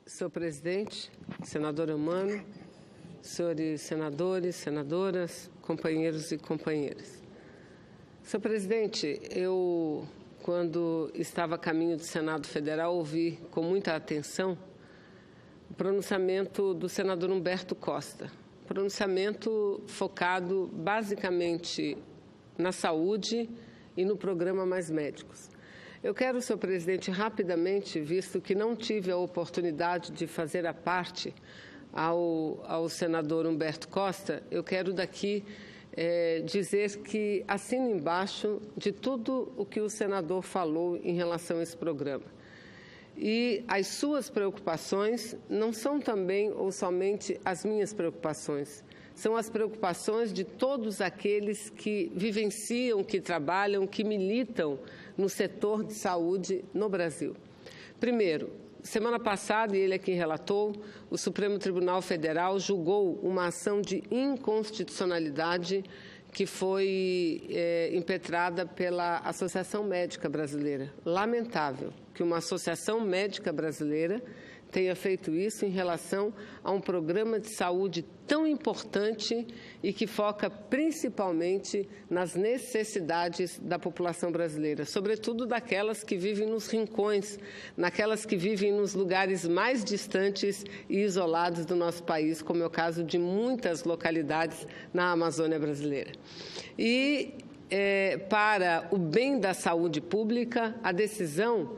senhor presidente, senador Eumano, senhores senadores, senadoras, companheiros e companheiras. Senhor presidente, eu, quando estava a caminho do Senado Federal, ouvi com muita atenção o pronunciamento do senador Humberto Costa, pronunciamento focado basicamente na saúde e no programa Mais Médicos. Eu quero, senhor presidente, rapidamente, visto que não tive a oportunidade de fazer a parte ao senador Humberto Costa, eu quero daqui dizer que assino embaixo de tudo o que o senador falou em relação a esse programa. E as suas preocupações não são também ou somente as minhas preocupações, são as preocupações de todos aqueles que vivenciam, que trabalham, que militam no setor de saúde no Brasil. Primeiro, semana passada, e ele aqui relatou, o Supremo Tribunal Federal julgou uma ação de inconstitucionalidade que foi impetrada pela Associação Médica Brasileira. Lamentável que uma Associação Médica Brasileira tenha feito isso em relação a um programa de saúde tão importante e que foca principalmente nas necessidades da população brasileira, sobretudo daquelas que vivem nos rincões, naquelas que vivem nos lugares mais distantes e isolados do nosso país, como é o caso de muitas localidades na Amazônia brasileira. E, para o bem da saúde pública, a decisão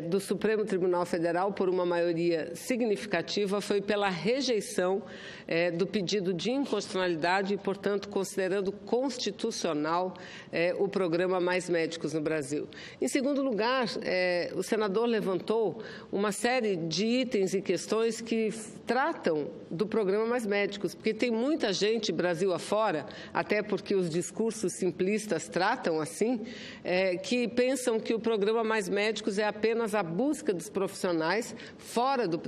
do Supremo Tribunal Federal, por uma maioria significativa, foi pela rejeição do pedido de inconstitucionalidade e, portanto, considerando constitucional o programa Mais Médicos no Brasil. Em segundo lugar, o senador levantou uma série de itens e questões que tratam do programa Mais Médicos, porque tem muita gente, Brasil afora, até porque os discursos simplistas tratam assim, que pensam que o programa Mais Médicos é apenas a busca dos profissionais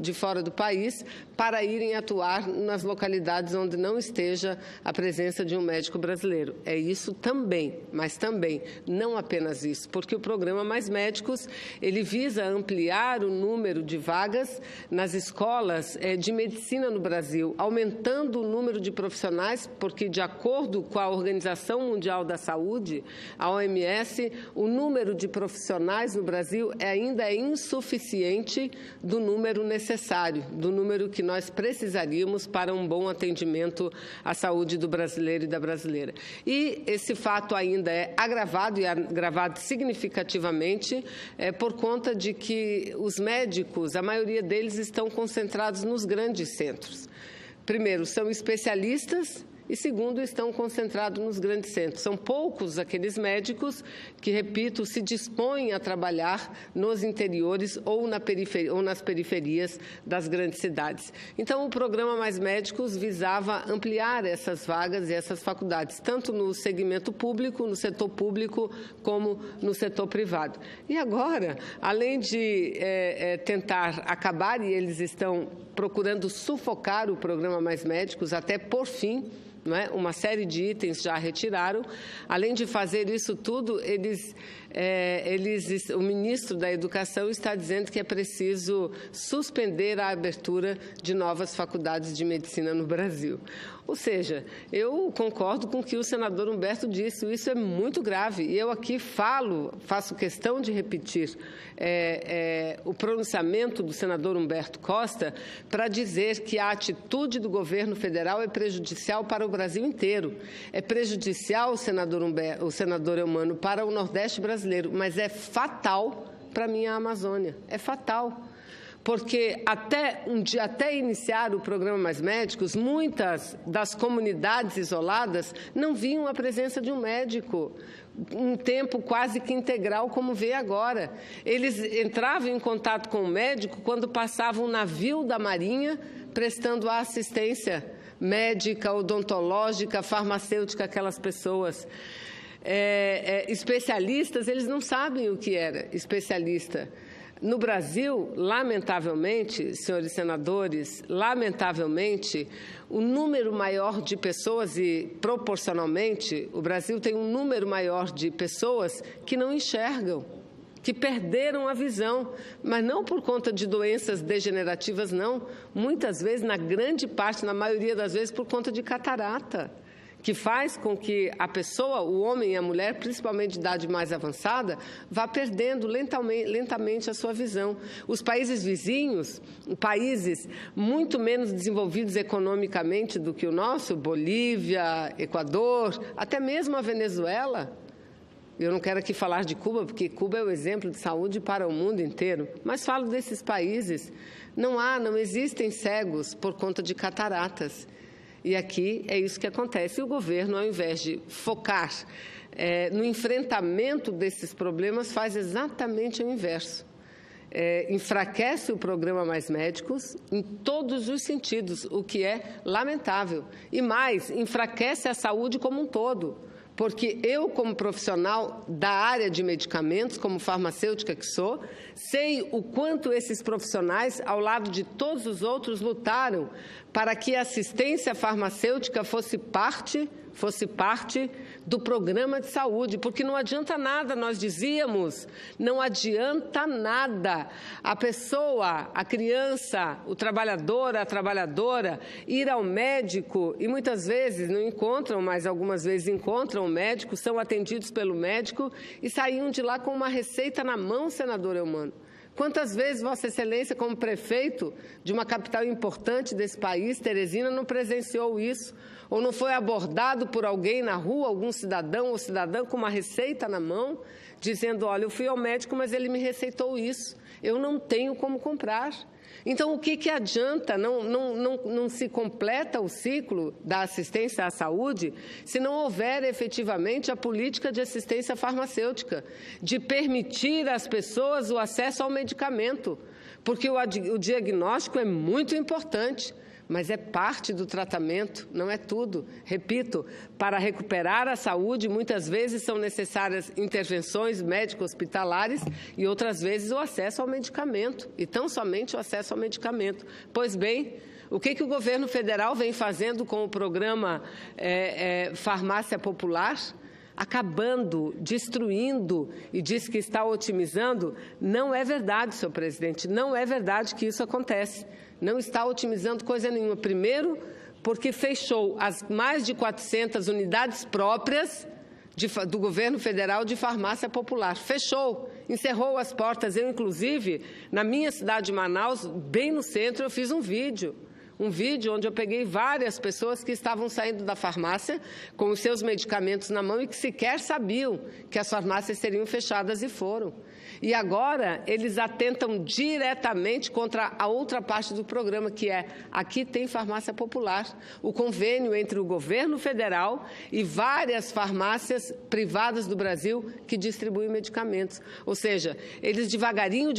de fora do país para irem atuar nas localidades onde não esteja a presença de um médico brasileiro. É isso também, mas também não apenas isso, porque o programa Mais Médicos, ele visa ampliar o número de vagas nas escolas de medicina no Brasil, aumentando o número de profissionais, porque, de acordo com a Organização Mundial da Saúde, a OMS, o número de profissionais no Brasil ainda é insuficiente do número necessário, do número que nós precisaríamos para um bom atendimento à saúde do brasileiro e da brasileira. E esse fato ainda é agravado, e agravado significativamente, por conta de que os médicos, a maioria deles, estão concentrados nos grandes centros. Primeiro, são especialistas, e, segundo, estão concentrados nos grandes centros. São poucos aqueles médicos que, repito, se dispõem a trabalhar nos interiores ou nas periferias das grandes cidades. Então, o programa Mais Médicos visava ampliar essas vagas e essas faculdades, tanto no segmento público, no setor público, como no setor privado. E agora, além de tentar acabar, e eles estão procurando sufocar o programa Mais Médicos até por fim, uma série de itens já retiraram. Além de fazer isso tudo, o ministro da Educação está dizendo que é preciso suspender a abertura de novas faculdades de medicina no Brasil. Ou seja, eu concordo com o que o senador Humberto disse, isso é muito grave. E eu aqui faço questão de repetir o pronunciamento do senador Humberto Costa para dizer que a atitude do governo federal é prejudicial para o Brasil inteiro. É prejudicial, o senador Eumano, para o Nordeste brasileiro, mas é fatal para a minha Amazônia. É fatal. Porque até iniciar o programa Mais Médicos, muitas das comunidades isoladas não viam a presença de um médico, um tempo quase que integral, como vê agora. Eles entravam em contato com o médico quando passavam um navio da Marinha prestando assistência médica, odontológica, farmacêutica àquelas pessoas. Especialistas, eles não sabem o que era especialista. No Brasil, lamentavelmente, senhores senadores, lamentavelmente, o número maior de pessoas e, proporcionalmente, o Brasil tem um número maior de pessoas que não enxergam. que perderam a visão, mas não por conta de doenças degenerativas, não. Muitas vezes, na grande parte, na maioria das vezes, por conta de catarata, que faz com que a pessoa, o homem e a mulher, principalmente de idade mais avançada, vá perdendo lentamente a sua visão. Os países vizinhos, países muito menos desenvolvidos economicamente do que o nosso, Bolívia, Equador, até mesmo a Venezuela. Eu não quero aqui falar de Cuba, porque Cuba é o exemplo de saúde para o mundo inteiro, mas falo desses países. Não existem cegos por conta de cataratas. E aqui é isso que acontece. E o governo, ao invés de focar no enfrentamento desses problemas, faz exatamente o inverso. Enfraquece o programa Mais Médicos em todos os sentidos, o que é lamentável. E mais, enfraquece a saúde como um todo. Porque eu, como profissional da área de medicamentos, como farmacêutica que sou, sei o quanto esses profissionais, ao lado de todos os outros, lutaram para que a assistência farmacêutica fosse parte do programa de saúde, porque não adianta nada, nós dizíamos, não adianta nada a pessoa, a criança, o trabalhador, a trabalhadora, ir ao médico e muitas vezes não encontram, mas algumas vezes encontram o médico, são atendidos pelo médico e saíam de lá com uma receita na mão, senador Eumano. Quantas vezes Vossa Excelência, como prefeito de uma capital importante desse país, Teresina, não presenciou isso? Ou não foi abordado por alguém na rua, algum cidadão ou cidadã com uma receita na mão, dizendo, olha, eu fui ao médico, mas ele me receitou isso, eu não tenho como comprar. Então, o que adianta? Não se completa o ciclo da assistência à saúde se não houver efetivamente a política de assistência farmacêutica, de permitir às pessoas o acesso ao medicamento, porque o diagnóstico é muito importante, mas é parte do tratamento, não é tudo. Repito, para recuperar a saúde, muitas vezes são necessárias intervenções médico-hospitalares e outras vezes o acesso ao medicamento, e tão somente o acesso ao medicamento. Pois bem, o que o governo federal vem fazendo com o programa Farmácia Popular? Acabando, destruindo e diz que está otimizando, não é verdade, senhor presidente, não é verdade que isso acontece. Não está otimizando coisa nenhuma. Primeiro, porque fechou as mais de 400 unidades próprias do governo federal de farmácia popular. Fechou, encerrou as portas. Eu, inclusive, na minha cidade de Manaus, bem no centro, eu fiz um vídeo onde eu peguei várias pessoas que estavam saindo da farmácia com os seus medicamentos na mão e que sequer sabiam que as farmácias seriam fechadas e foram. E agora eles atentam diretamente contra a outra parte do programa, que é, aqui tem farmácia popular, o convênio entre o governo federal e várias farmácias privadas do Brasil que distribuem medicamentos. Ou seja, eles devagarinho,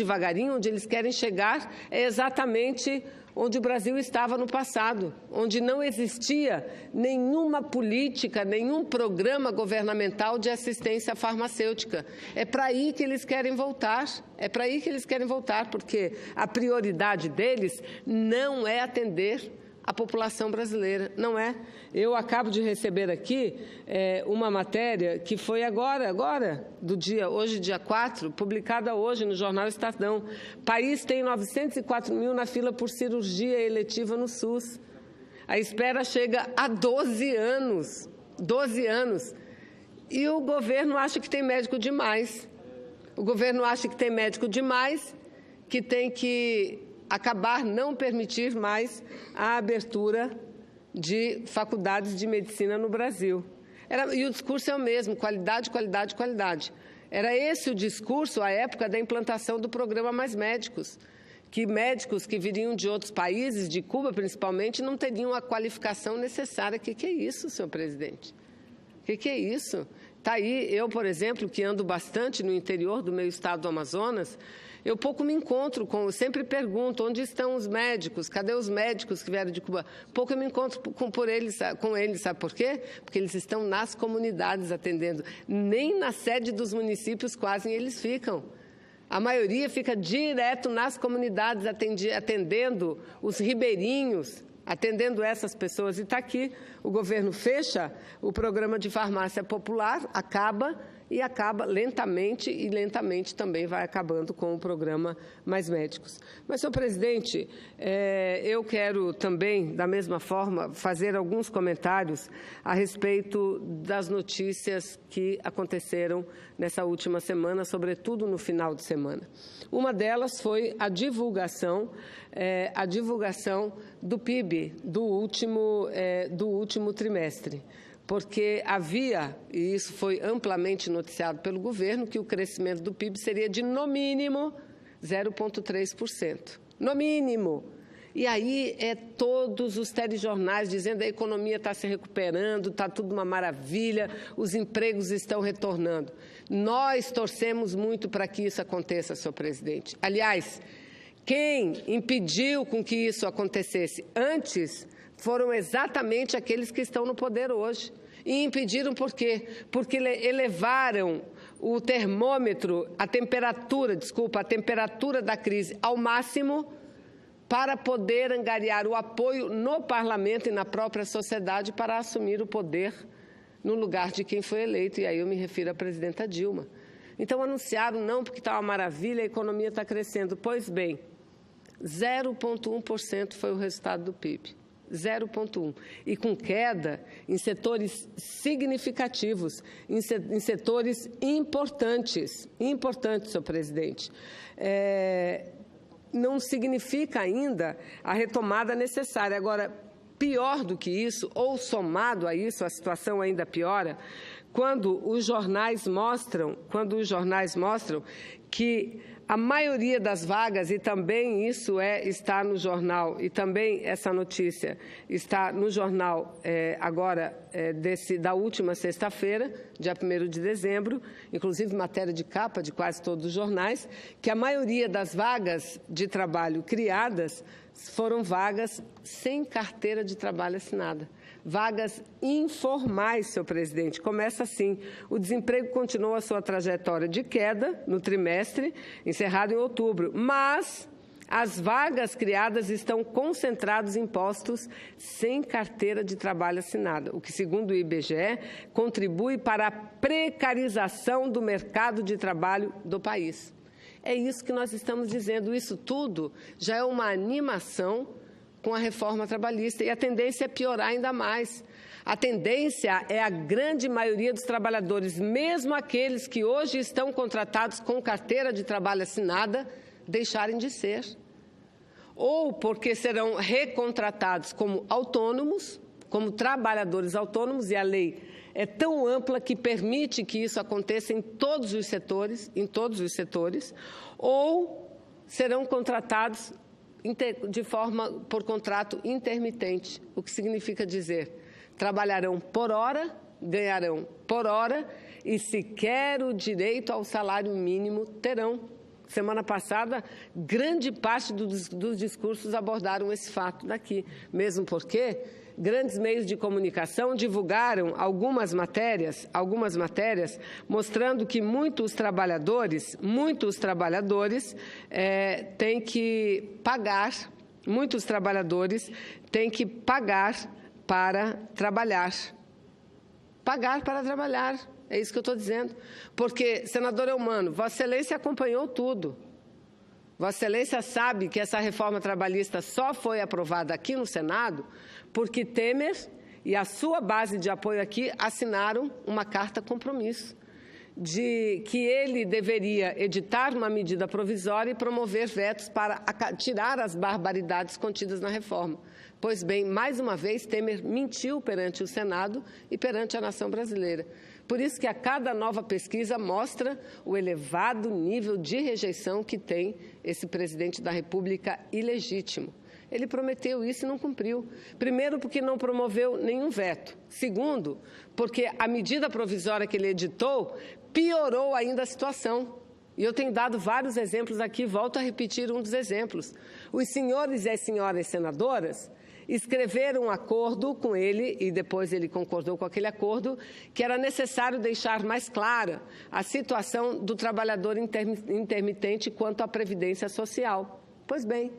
onde eles querem chegar é exatamente onde o Brasil estava no passado, onde não existia nenhuma política, nenhum programa governamental de assistência farmacêutica. É para aí que eles querem voltar, porque a prioridade deles não é atender a população brasileira, não é. Eu acabo de receber aqui uma matéria que foi agora, hoje dia 4, publicada hoje no jornal Estadão. País tem 904 mil na fila por cirurgia eletiva no SUS. A espera chega a 12 anos. 12 anos. E o governo acha que tem médico demais. O governo acha que tem médico demais, que tem que não permitir mais a abertura de faculdades de medicina no Brasil. E o discurso é o mesmo, qualidade, qualidade, qualidade. Era esse o discurso à época da implantação do programa Mais Médicos, que médicos que viriam de outros países, de Cuba principalmente, não teriam a qualificação necessária. O que é isso, senhor presidente? O que é isso? Está aí, eu, por exemplo, que ando bastante no interior do meu estado do Amazonas, eu pouco me encontro com, eu sempre pergunto, onde estão os médicos? Cadê os médicos que vieram de Cuba? Pouco eu me encontro com eles, sabe por quê? Porque eles estão nas comunidades atendendo. Nem na sede dos municípios quase eles ficam. A maioria fica direto nas comunidades atendendo os ribeirinhos, atendendo essas pessoas. E está aqui, o governo fecha o programa de farmácia popular, acaba, e acaba lentamente, e lentamente também vai acabando com o programa Mais Médicos. Mas, senhor presidente, eu quero também, da mesma forma, fazer alguns comentários a respeito das notícias que aconteceram nessa última semana, sobretudo no final de semana. Uma delas foi a divulgação do PIB do último trimestre. Porque havia, e isso foi amplamente noticiado pelo governo, que o crescimento do PIB seria de, no mínimo, 0,3%. No mínimo. E aí todos os telejornais dizendo que a economia está se recuperando, está tudo uma maravilha, os empregos estão retornando. Nós torcemos muito para que isso aconteça, senhor presidente. Aliás, quem impediu com que isso acontecesse antes foram exatamente aqueles que estão no poder hoje. E impediram por quê? Porque elevaram o termômetro, a temperatura da crise ao máximo para poder angariar o apoio no parlamento e na própria sociedade para assumir o poder no lugar de quem foi eleito. E aí eu me refiro à presidenta Dilma. Então anunciaram, não, porque está uma maravilha, a economia está crescendo. Pois bem, 0,1% foi o resultado do PIB. 0,1%. E com queda em setores significativos, em setores importantes, senhor presidente. Não significa ainda a retomada necessária. Agora, pior do que isso, ou somado a isso, a situação ainda piora, quando os jornais mostram que a maioria das vagas, e também isso está no jornal, e também essa notícia está no jornal da última sexta-feira, dia 1º de dezembro, inclusive matéria de capa de quase todos os jornais, que a maioria das vagas de trabalho criadas foram vagas sem carteira de trabalho assinada. Vagas informais, senhor presidente. Começa assim. O desemprego continua a sua trajetória de queda no trimestre, encerrado em outubro, mas as vagas criadas estão concentradas em postos sem carteira de trabalho assinada, o que, segundo o IBGE, contribui para a precarização do mercado de trabalho do país. É isso que nós estamos dizendo. Isso tudo já é uma animação com a reforma trabalhista, e a tendência é piorar ainda mais. A tendência é a grande maioria dos trabalhadores, mesmo aqueles que hoje estão contratados com carteira de trabalho assinada, deixarem de ser. Ou porque serão recontratados como autônomos, como trabalhadores autônomos, e a lei é tão ampla que permite que isso aconteça em todos os setores, ou serão contratados por contrato intermitente, o que significa dizer, trabalharão por hora, ganharão por hora e sequer o direito ao salário mínimo terão. Semana passada, grande parte dos discursos abordaram esse fato daqui, mesmo porque grandes meios de comunicação divulgaram algumas matérias mostrando que muitos trabalhadores têm que pagar para trabalhar. Pagar para trabalhar, é isso que eu estou dizendo. Porque, senador Eumano, Vossa Excelência acompanhou tudo. Vossa Excelência sabe que essa reforma trabalhista só foi aprovada aqui no Senado porque Temer e a sua base de apoio aqui assinaram uma carta compromisso de que ele deveria editar uma medida provisória e promover vetos para tirar as barbaridades contidas na reforma. Pois bem, mais uma vez, Temer mentiu perante o Senado e perante a nação brasileira. Por isso que a cada nova pesquisa mostra o elevado nível de rejeição que tem esse presidente da República ilegítimo. Ele prometeu isso e não cumpriu. Primeiro, porque não promoveu nenhum veto. Segundo, porque a medida provisória que ele editou piorou ainda a situação. E eu tenho dado vários exemplos aqui, volto a repetir um dos exemplos. Os senhores e as senhoras senadoras escreveram um acordo com ele, e depois ele concordou com aquele acordo, que era necessário deixar mais clara a situação do trabalhador intermitente quanto à previdência social. Pois bem,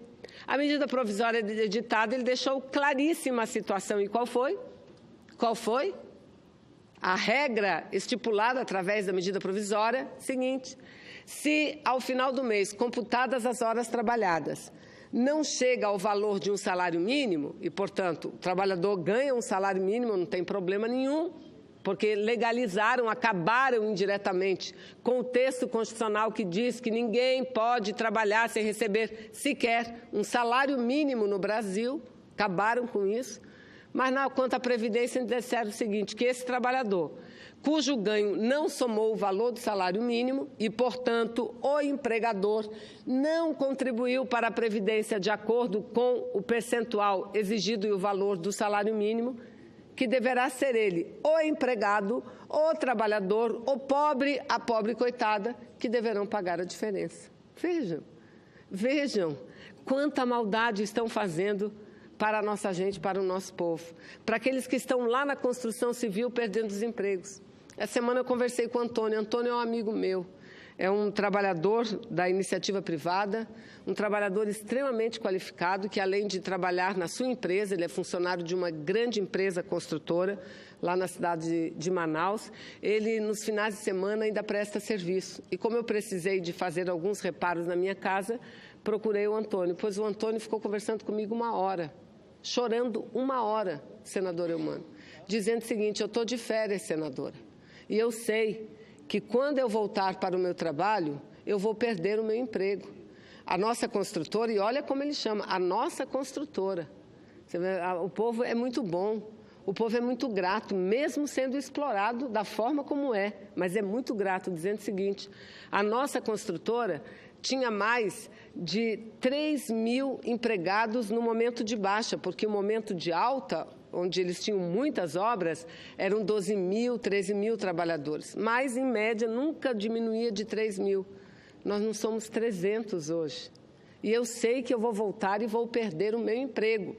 a medida provisória editada, ele deixou claríssima a situação. E qual foi? Qual foi? A regra estipulada através da medida provisória, seguinte: se ao final do mês, computadas as horas trabalhadas, não chega ao valor de um salário mínimo, e, portanto, o trabalhador ganha um salário mínimo, não tem problema nenhum, porque legalizaram, acabaram indiretamente com o texto constitucional que diz que ninguém pode trabalhar sem receber sequer um salário mínimo no Brasil, acabaram com isso. Mas, quanto à Previdência, disseram o seguinte, que esse trabalhador, cujo ganho não somou o valor do salário mínimo e, portanto, o empregador não contribuiu para a Previdência de acordo com o percentual exigido e o valor do salário mínimo, que deverá ser ele, o empregado, o trabalhador, o pobre, a pobre coitada, que deverão pagar a diferença. Vejam quanta maldade estão fazendo para a nossa gente, para o nosso povo, para aqueles que estão lá na construção civil perdendo os empregos. Essa semana eu conversei com o Antônio. Antônio é um amigo meu, é um trabalhador da iniciativa privada, um trabalhador extremamente qualificado, que além de trabalhar na sua empresa, ele é funcionário de uma grande empresa construtora, lá na cidade de Manaus, ele nos finais de semana ainda presta serviço. E como eu precisei de fazer alguns reparos na minha casa, procurei o Antônio, pois o Antônio ficou conversando comigo 1 hora, chorando 1 hora, senadora Eumano, dizendo o seguinte: eu estou de férias, senadora, e eu sei que quando eu voltar para o meu trabalho, eu vou perder o meu emprego. A nossa construtora, e olha como ele chama, a nossa construtora. O povo é muito bom, o povo é muito grato, mesmo sendo explorado da forma como é, mas é muito grato, dizendo o seguinte: a nossa construtora tinha mais de 3.000 empregados no momento de baixa, porque o momento de alta, onde eles tinham muitas obras, eram 12.000, 13.000 trabalhadores. Mas, em média, nunca diminuía de 3.000. Nós não somos 300 hoje. E eu sei que eu vou voltar e vou perder o meu emprego.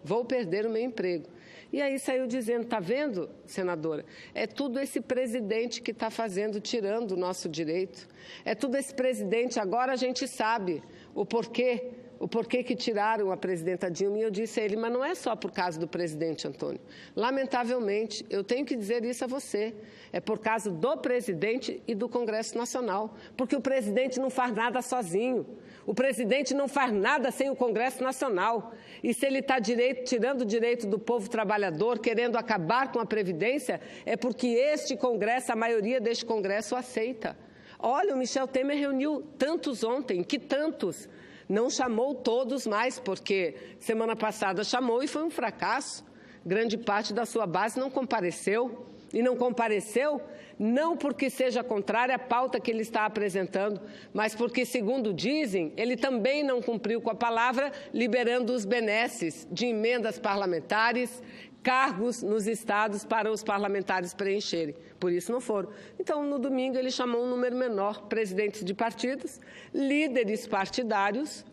Vou perder o meu emprego. E aí saiu dizendo: está vendo, senadora? É tudo esse presidente que está fazendo, tirando o nosso direito. É tudo esse presidente, agora a gente sabe o porquê que tiraram a presidenta Dilma. E eu disse a ele: mas não é só por causa do presidente, Antônio. Lamentavelmente, eu tenho que dizer isso a você. É por causa do presidente e do Congresso Nacional. Porque o presidente não faz nada sozinho. O presidente não faz nada sem o Congresso Nacional. E se ele está tirando o direito do povo trabalhador, querendo acabar com a Previdência, é porque este Congresso, a maioria deste Congresso, o aceita. Olha, o Michel Temer reuniu tantos ontem, que tantos. Não chamou todos mais, porque semana passada chamou e foi um fracasso. Grande parte da sua base não compareceu. E não compareceu não porque seja contrária à pauta que ele está apresentando, mas porque, segundo dizem, ele também não cumpriu com a palavra, liberando os benesses de emendas parlamentares, cargos nos estados para os parlamentares preencherem. Por isso não foram. Então, no domingo, ele chamou um número menor, presidentes de partidos, líderes partidários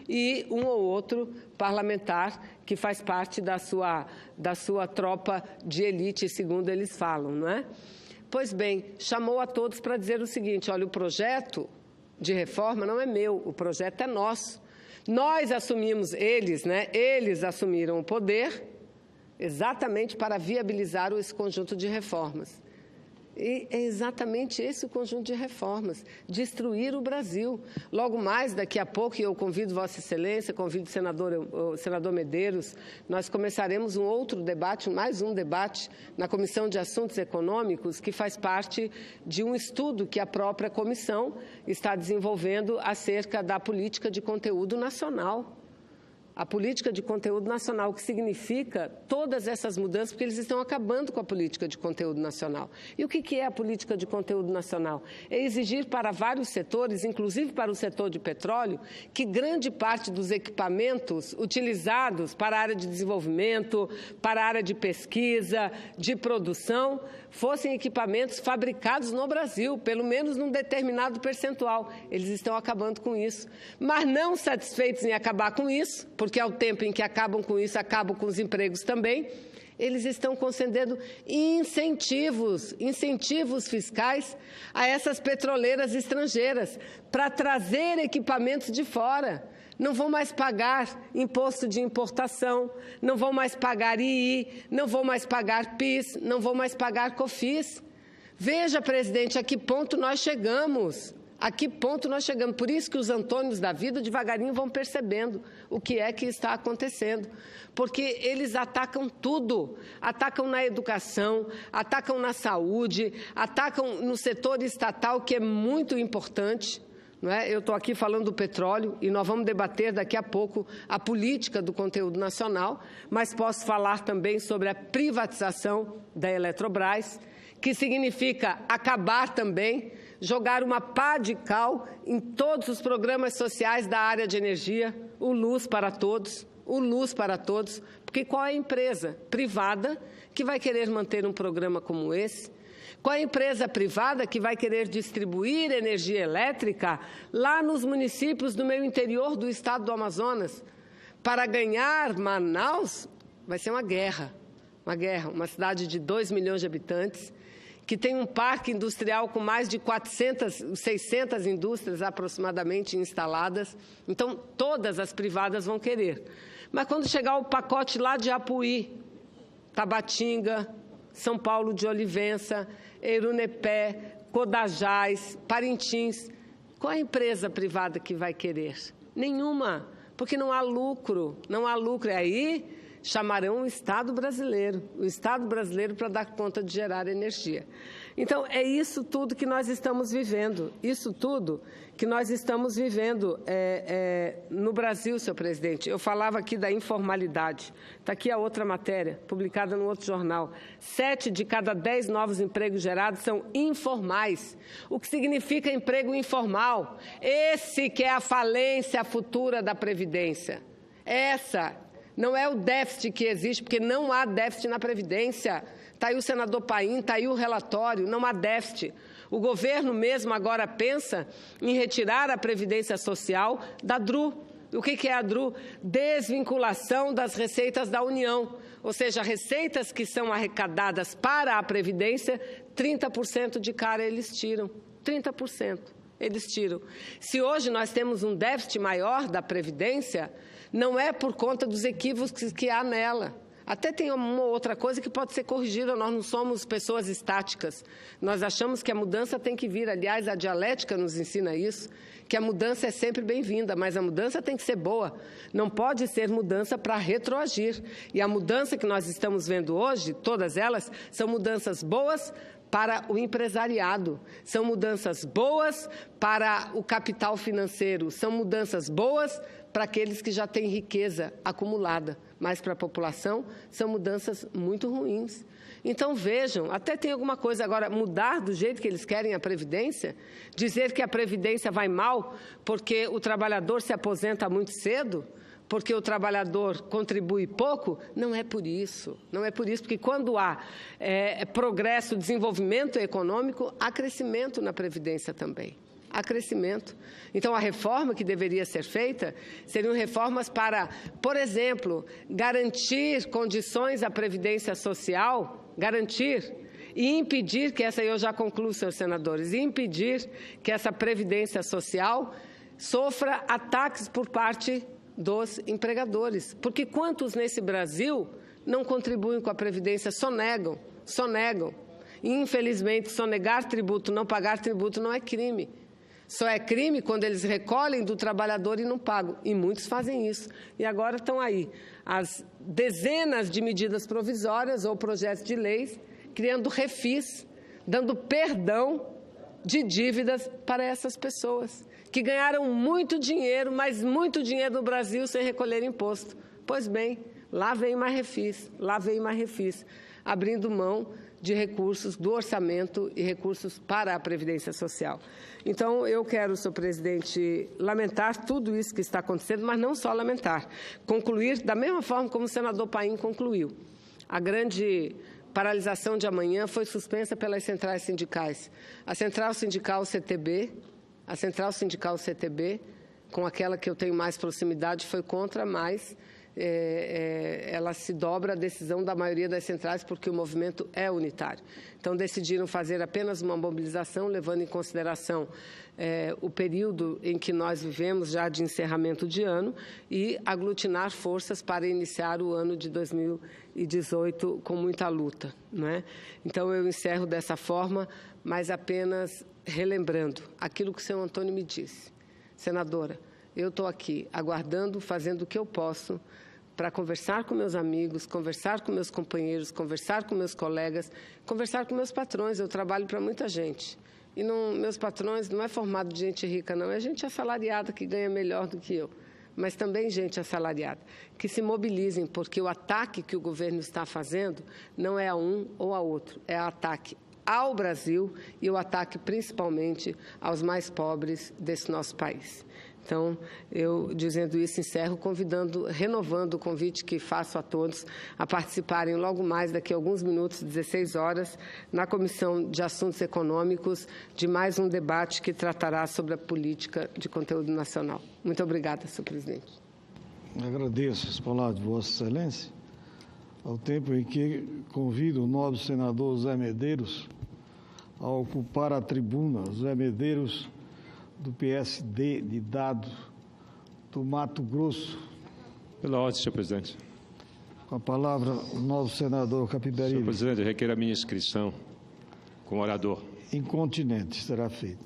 e um ou outro parlamentar que faz parte da sua tropa de elite, segundo eles falam, não é? Pois bem, chamou a todos para dizer o seguinte: olha, o projeto de reforma não é meu, o projeto é nosso. Nós assumimos, eles assumiram o poder exatamente para viabilizar esse conjunto de reformas. E é exatamente esse o conjunto de reformas, destruir o Brasil. Logo mais, daqui a pouco, eu convido Vossa Excelência, convido o senador Medeiros, nós começaremos um outro debate, mais um debate, na Comissão de Assuntos Econômicos, que faz parte de um estudo que a própria comissão está desenvolvendo acerca da política de conteúdo nacional. A política de conteúdo nacional, que significa todas essas mudanças, porque eles estão acabando com a política de conteúdo nacional. E o que é a política de conteúdo nacional? É exigir para vários setores, inclusive para o setor de petróleo, que grande parte dos equipamentos utilizados para a área de desenvolvimento, para a área de pesquisa, de produção, fossem equipamentos fabricados no Brasil, pelo menos num determinado percentual. Eles estão acabando com isso. Mas não satisfeitos em acabar com isso, porque ao tempo em que acabam com isso, acabam com os empregos também, eles estão concedendo incentivos fiscais a essas petroleiras estrangeiras para trazer equipamentos de fora. Não vão mais pagar imposto de importação, não vão mais pagar II, não vão mais pagar PIS, não vão mais pagar COFINS. Veja, presidente, a que ponto nós chegamos. A que ponto nós chegamos? Por isso que os Antônios da vida devagarinho vão percebendo o que é que está acontecendo. Porque eles atacam tudo. Atacam na educação, atacam na saúde, atacam no setor estatal, que é muito importante. Não é? Eu estou aqui falando do petróleo e nós vamos debater daqui a pouco a política do conteúdo nacional, mas posso falar também sobre a privatização da Eletrobras, que significa acabar também, jogar uma pá de cal em todos os programas sociais da área de energia, o Luz para Todos, porque qual é a empresa privada que vai querer manter um programa como esse? Qual é a empresa privada que vai querer distribuir energia elétrica lá nos municípios do meio interior do estado do Amazonas? Para ganhar Manaus, vai ser uma guerra, uma cidade de 2 milhões de habitantes, que tem um parque industrial com mais de 600 indústrias aproximadamente instaladas. Então, todas as privadas vão querer. Mas quando chegar o pacote lá de Apuí, Tabatinga, São Paulo de Olivença, Erunepé, Codajás, Parintins, qual é a empresa privada que vai querer? Nenhuma, porque não há lucro, E aí chamarão o Estado brasileiro para dar conta de gerar energia. Então, é isso tudo que nós estamos vivendo, no Brasil, senhor presidente. Eu falava aqui da informalidade. Está aqui a outra matéria, publicada no outro jornal. 7 de cada 10 novos empregos gerados são informais. O que significa emprego informal? Esse que é a falência futura da Previdência. Essa não é o déficit que existe, porque não há déficit na Previdência. Está aí o senador Paim, está aí o relatório, não há déficit. O governo mesmo agora pensa em retirar a Previdência Social da DRU. O que é a DRU? Desvinculação das receitas da União. Ou seja, receitas que são arrecadadas para a Previdência, 30% de cara eles tiram. 30%. Eles tiram. Se hoje nós temos um déficit maior da Previdência, não é por conta dos equívocos que há nela. Até tem uma outra coisa que pode ser corrigida, nós não somos pessoas estáticas. Nós achamos que a mudança tem que vir, aliás, a dialética nos ensina isso, que a mudança é sempre bem-vinda, mas a mudança tem que ser boa. Não pode ser mudança para retroagir. E a mudança que nós estamos vendo hoje, todas elas, são mudanças boas para o empresariado, são mudanças boas para o capital financeiro, são mudanças boas para aqueles que já têm riqueza acumulada, mas para a população são mudanças muito ruins. Então, vejam, até tem alguma coisa agora, mudar do jeito que eles querem a Previdência, dizer que a Previdência vai mal porque o trabalhador se aposenta muito cedo, porque o trabalhador contribui pouco, não é por isso, porque quando há progresso, desenvolvimento econômico, há crescimento na Previdência também. Há crescimento. Então, a reforma que deveria ser feita seriam reformas para, por exemplo, garantir condições à Previdência Social, e impedir que eu já concluo, senhores senadores, e impedir que essa Previdência Social sofra ataques por parte dos empregadores. Porque quantos nesse Brasil não contribuem com a Previdência, só negam. E, infelizmente, sonegar tributo, não pagar tributo não é crime. Só é crime quando eles recolhem do trabalhador e não pagam. E muitos fazem isso. E agora estão aí as dezenas de medidas provisórias ou projetos de leis criando refis, dando perdão de dívidas para essas pessoas que ganharam muito dinheiro, mas muito dinheiro no Brasil sem recolher imposto. Pois bem, lá vem mais refis, abrindo mão de recursos do orçamento e recursos para a Previdência Social. Então, eu quero, senhor presidente, lamentar tudo isso que está acontecendo, mas não só lamentar, concluir da mesma forma como o senador Paim concluiu. A grande paralisação de amanhã foi suspensa pelas centrais sindicais. A Central Sindical CTB, com aquela que eu tenho mais proximidade, foi contra, mas ela se dobra à decisão da maioria das centrais, porque o movimento é unitário. Então, decidiram fazer apenas uma mobilização, levando em consideração o período em que nós vivemos, já de encerramento de ano, e aglutinar forças para iniciar o ano de 2018 com muita luta, não é? Então, eu encerro dessa forma, mas apenas relembrando aquilo que o senhor Antônio me disse. Senadora, eu estou aqui aguardando, fazendo o que eu posso para conversar com meus amigos, conversar com meus companheiros, conversar com meus colegas, conversar com meus patrões. Eu trabalho para muita gente. E meus patrões não é formado de gente rica, não. É gente assalariada que ganha melhor do que eu. Mas também gente assalariada. Que se mobilizem, porque o ataque que o governo está fazendo não é a um ou a outro. É ataque ao Brasil e o ataque principalmente aos mais pobres desse nosso país. Então, eu, dizendo isso, encerro renovando o convite que faço a todos a participarem logo mais, daqui a alguns minutos, 16 horas, na Comissão de Assuntos Econômicos, de mais um debate que tratará sobre a política de conteúdo nacional. Muito obrigada, senhor presidente. Agradeço as palavras de Vossa Excelência, ao tempo em que convido o nobre senador Zé Medeiros a ocupar a tribuna. Zé Medeiros, do PSD de Dado, do Mato Grosso. Pela ordem, senhor presidente. Com a palavra, o novo senador Capiberibe. Senhor presidente, eu requeiro a minha inscrição como orador. Incontinente será feito.